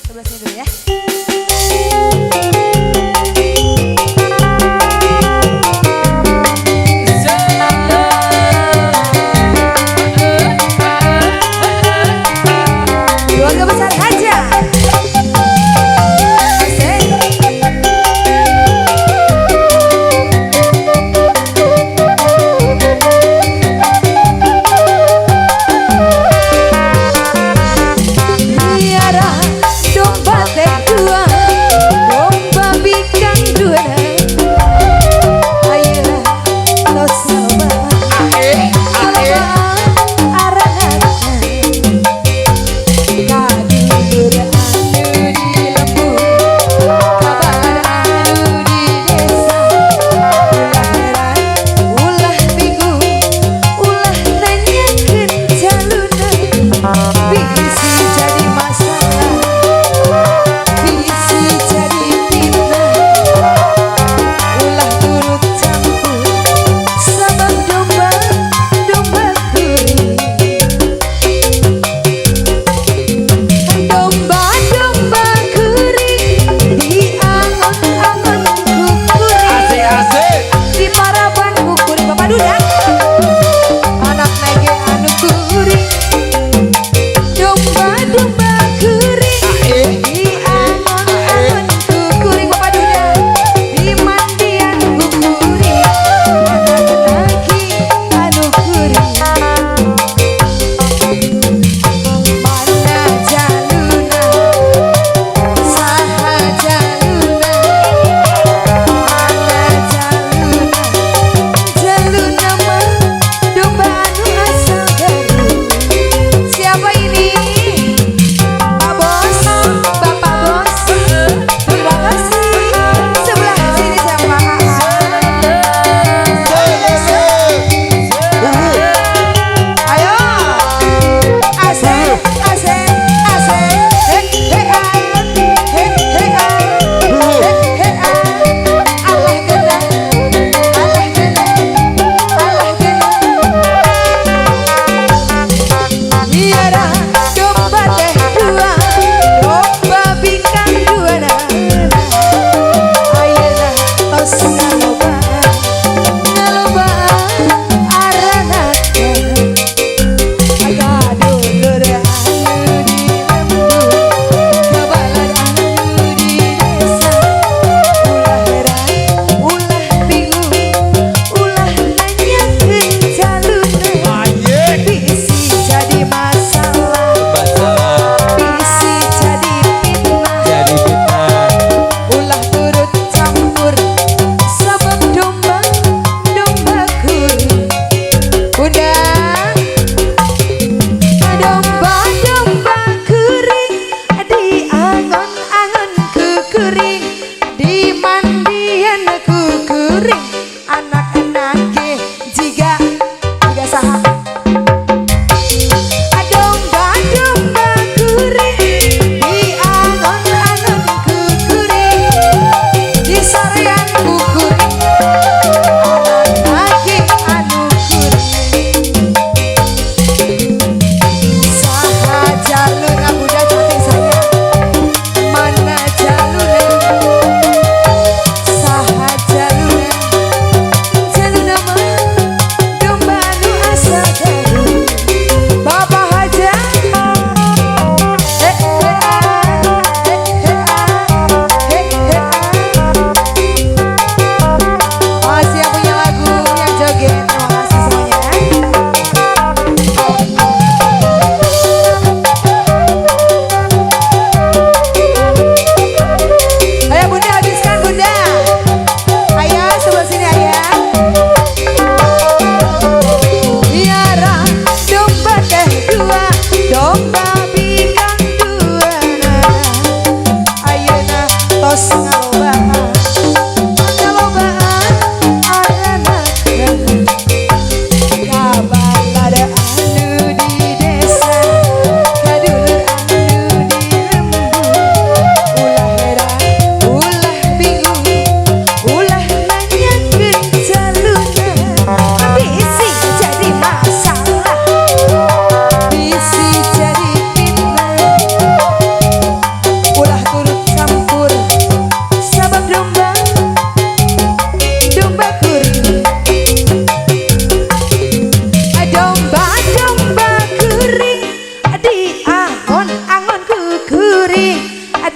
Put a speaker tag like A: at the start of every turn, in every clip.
A: Sebelah sini dulu ya. Keluarga besar Haja. Biara domba teh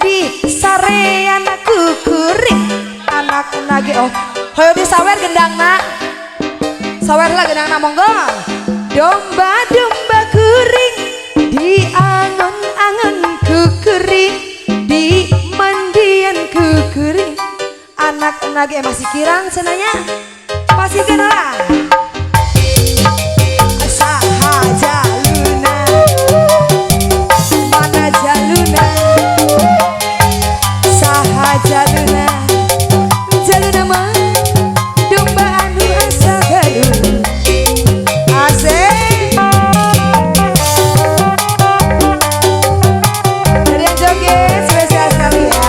A: di sarean kukuring anak-anak oh hoyo di sawer gendang nak sawer lah gendang nak monggo domba-domba kuring di angon-angon kukuring di mandian kukuring anak-anak masih kirang senanya pasti kenal saha jaluna mana jaluna saha jaluna jaluna mah domba anu asa baru asik dari yang joget spesial sekali ya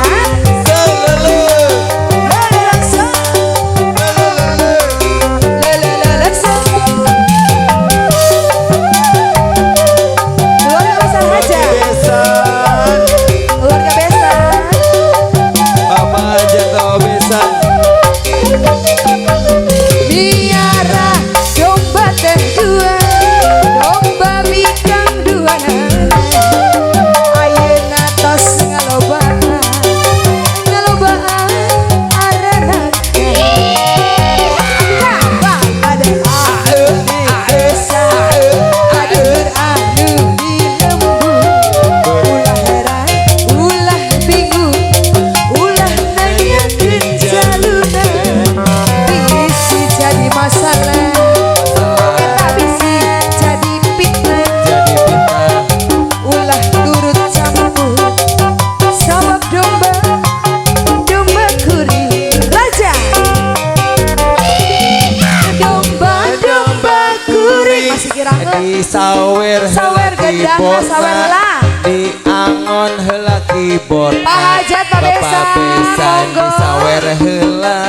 A: sawer gendang sawer lah
B: di angon heula keyboard
A: Pak Hajat Pak Besan
B: di sawer heula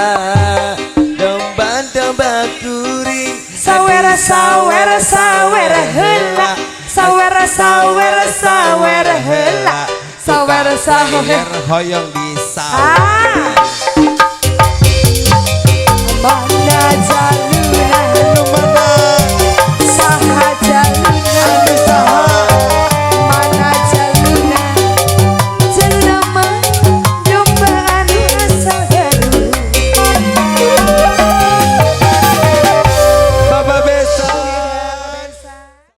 B: domba-domba kuring
A: sawer sawer sawer heula sawer sawer sawer heula sawer sawer
B: hoyong di sawer
A: mana jalan